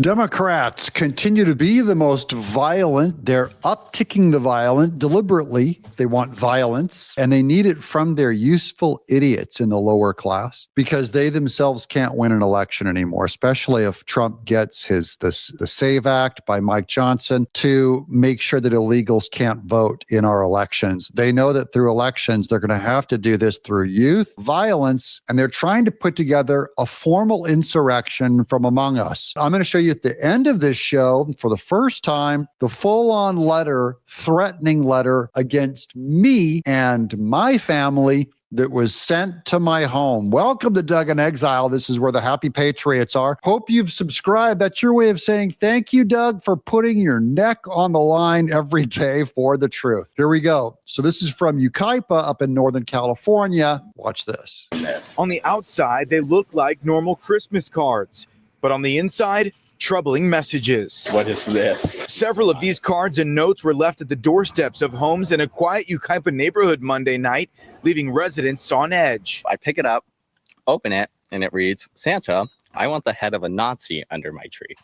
Democrats continue to be the most violent. They're upticking the violent deliberately. They want violence, and they need it from their useful idiots in the lower class because they themselves can't win an election anymore, especially if Trump gets the SAVE Act by Mike Johnson to make sure that illegals can't vote in our elections. They know that through elections, they're going to have to do this through youth, violence, and they're trying to put together a formal insurrection from among us. I'm going to show you at the end of this show, for the first time, the full-on letter, threatening letter against me and my family that was sent to my home. Welcome to Doug in Exile. This is where the happy patriots are. Hope you've subscribed. That's your way of saying thank you, Doug, for putting your neck on the line every day for the truth. Here we go. So this is from Yucaipa up in Northern California. Watch this. On the outside, they look like normal Christmas cards, but on the inside, troubling messages. What is this? Several of these cards and notes were left at the doorsteps of homes in a quiet Yucaipa neighborhood Monday night, leaving residents on edge. I pick it up, open it, and it reads, Santa, I want the head of a Nazi under my tree.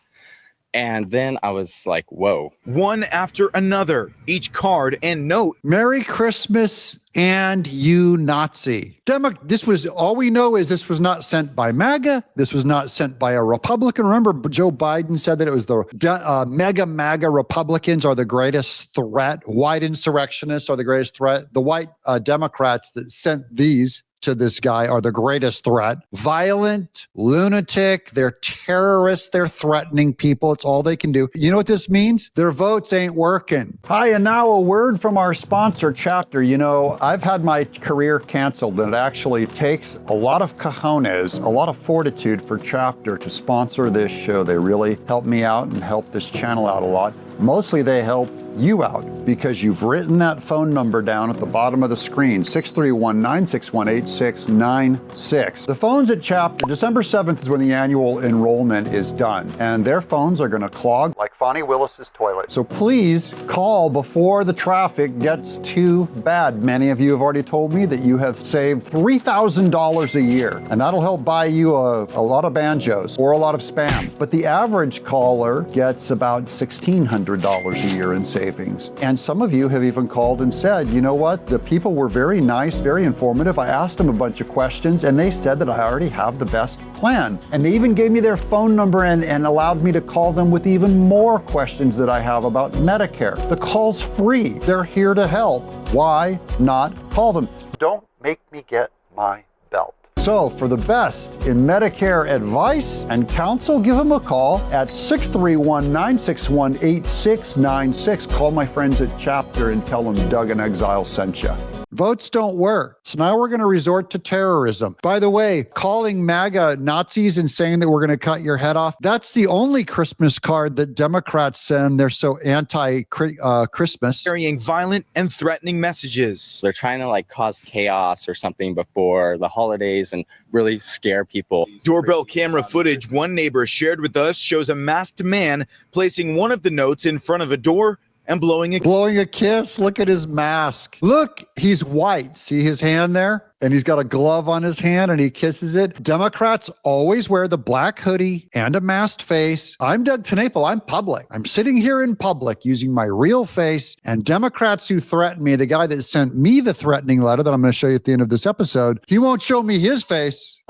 And then I was like, whoa. One after another, each card and note. Merry Christmas and you Nazi. This was, all we know is this was not sent by MAGA. This was not sent by a Republican. Remember, Joe Biden said that it was the MAGA Republicans are the greatest threat. White insurrectionists are the greatest threat. The white Democrats that sent these to this guy are the greatest threat. Violent, lunatic, they're terrorists, they're threatening people. It's all they can do. You know what this means? Their votes ain't working. Hi, and now a word from our sponsor, Chapter. You know, I've had my career canceled, and it actually takes a lot of cojones, a lot of fortitude for Chapter to sponsor this show. They really help me out and help this channel out a lot. Mostly they help you out because you've written that phone number down at the bottom of the screen, 631-961-8696. The phones at Chapter, December 7th is when the annual enrollment is done, and their phones are going to clog like Fonnie Willis's toilet. So please call before the traffic gets too bad. Many of you have already told me that you have saved $3,000 a year, and that'll help buy you a lot of banjos or a lot of Spam. But the average caller gets about $1,600 a year in savings. And some of you have even called and said, you know what, the people were very nice, very informative. I asked them a bunch of questions and they said that I already have the best plan. And they even gave me their phone number and allowed me to call them with even more questions that I have about Medicare. The call's free. They're here to help. Why not call them? Don't make me get my belt. So for the best in Medicare advice and counsel, give them a call at 631-961-8696. Call my friends at Chapter and tell them Doug in Exile sent you. Votes don't work. So now we're going to resort to terrorism. By the way, calling MAGA Nazis and saying that we're going to cut your head off, that's the only Christmas card that Democrats send. They're so anti-Christmas. Carrying violent and threatening messages. They're trying to like cause chaos or something before the holidays and really scare people. Doorbell camera footage one neighbor shared with us shows a masked man placing one of the notes in front of a door and blowing a kiss. Look at his mask. Look, he's white. See his hand there? And he's got a glove on his hand and he kisses it. Democrats always wear the black hoodie and a masked face. I'm Doug Tenaple. I'm public. I'm sitting here in public using my real face. And Democrats who threaten me, the guy that sent me the threatening letter that I'm going to show you at the end of this episode, he won't show me his face.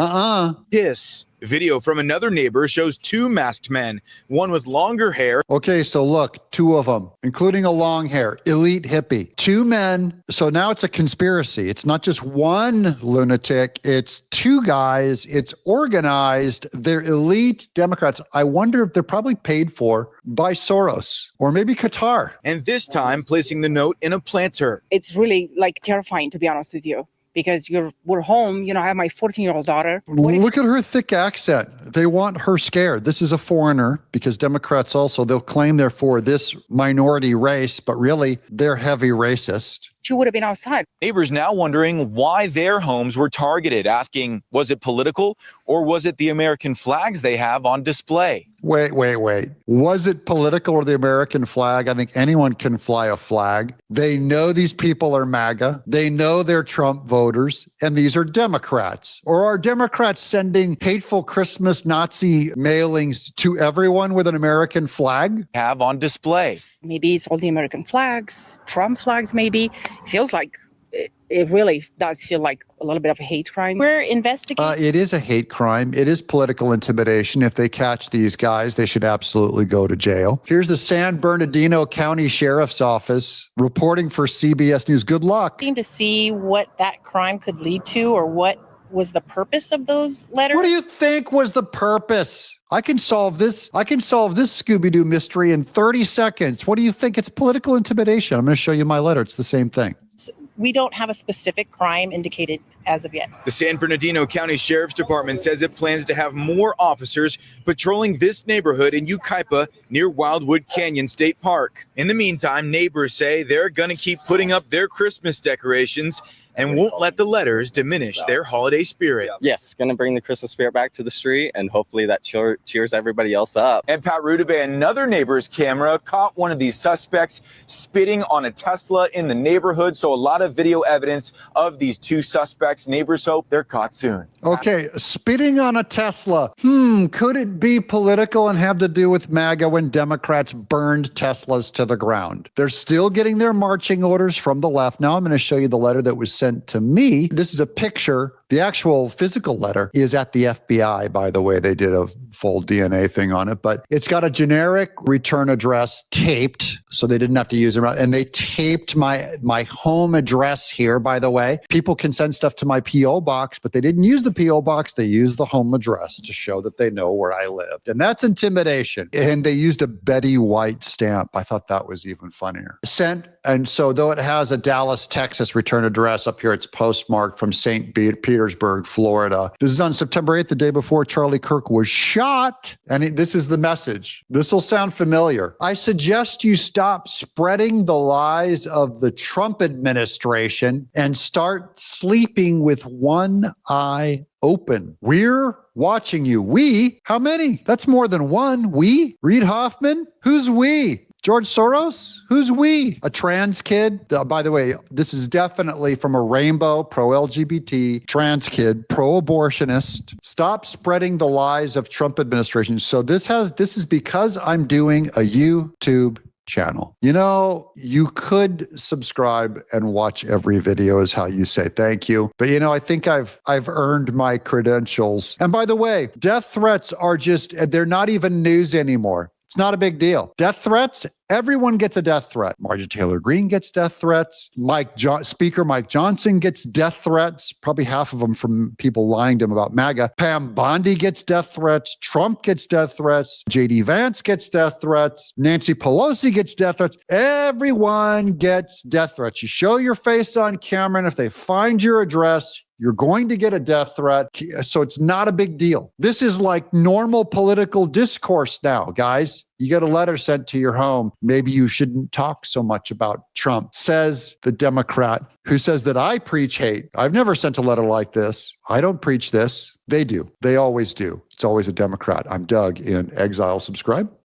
Kiss. Video from another neighbor shows two masked men, one with longer hair. Okay, so look, two of them, including a long hair, elite hippie. Two men. So now it's a conspiracy. It's not just one lunatic. It's two guys. It's organized. They're elite Democrats. I wonder if they're probably paid for by Soros or maybe Qatar. And this time placing the note in a planter. It's really like terrifying, to be honest with you. Because we're home, you know, I have my 14-year-old daughter. Look at her thick accent. They want her scared. This is a foreigner because Democrats also, they'll claim they're for this minority race, but really they're heavy racist. She would have been outside. Neighbors now wondering why their homes were targeted, asking, was it political Or was it the American flags they have on display? Wait. Was it political or the American flag? I think anyone can fly a flag. They know these people are MAGA. They know they're Trump voters, and these are Democrats. Or are Democrats sending hateful Christmas Nazi mailings to everyone with an American flag? Have on display. Maybe it's all the American flags, Trump flags, maybe. It feels like it really does feel like a little bit of a hate crime. We're investigating. It is a hate crime. It is political intimidation. If they catch these guys, they should absolutely go to jail. Here's the San Bernardino County Sheriff's Office reporting for CBS News. Good luck. To see what that crime could lead to, or what was the purpose of those letters. What do you think was the purpose? I can solve this. I can solve this Scooby-Doo mystery in 30 seconds. What do you think? It's political intimidation. I'm going to show you my letter. It's the same thing. We don't have a specific crime indicated as of yet. The San Bernardino County Sheriff's Department says it plans to have more officers patrolling this neighborhood in Yucaipa near Wildwood Canyon State Park. In the meantime, neighbors say they're going to keep putting up their Christmas decorations and won't let the letters diminish their holiday spirit. Yes, going to bring the Christmas spirit back to the street, and hopefully that cheers everybody else up. And Pat Rudabay, another neighbor's camera caught one of these suspects spitting on a Tesla in the neighborhood. So a lot of video evidence of these two suspects. Neighbors hope they're caught soon. Okay, spitting on a Tesla. Could it be political and have to do with MAGA when Democrats burned Teslas to the ground? They're still getting their marching orders from the left. Now I'm going to show you the letter that was sent to me. This is a picture. The actual physical letter is at the FBI, by the way. They did a full DNA thing on it, but it's got a generic return address taped, so they didn't have to use it. And they taped my home address here, by the way. People can send stuff to my P.O. box, but they didn't use the P.O. box. They used the home address to show that they know where I lived. And that's intimidation. And they used a Betty White stamp. I thought that was even funnier. Sent. And so though it has a Dallas, Texas return address up here, it's postmarked from St. Petersburg, Florida. This is on September 8th, the day before Charlie Kirk was shot. And this is the message. This will sound familiar. I suggest you stop spreading the lies of the Trump administration and start sleeping with one eye open. We're watching you. We? How many? That's more than one. We? Reid Hoffman? Who's we? George Soros? Who's we? A trans kid? By the way, this is definitely from a rainbow, pro-LGBT, trans kid, pro-abortionist. Stop spreading the lies of Trump administration. So this is because I'm doing a YouTube channel. You know, you could subscribe and watch every video is how you say thank you. But you know, I think I've earned my credentials. And by the way, death threats are they're not even news anymore. It's not a big deal. Death threats, everyone gets a death threat. Marjorie Taylor Greene gets death threats. Speaker Mike Johnson gets death threats, probably half of them from people lying to him about MAGA. Pam Bondi gets death threats. Trump gets death threats. J.D. Vance gets death threats. Nancy Pelosi gets death threats. Everyone gets death threats. You show your face on camera, and if they find your address, you're going to get a death threat. So it's not a big deal. This is like normal political discourse now, guys. You get a letter sent to your home. Maybe you shouldn't talk so much about Trump, says the Democrat who says that I preach hate. I've never sent a letter like this. I don't preach this. They do. They always do. It's always a Democrat. I'm Doug in Exile. Subscribe.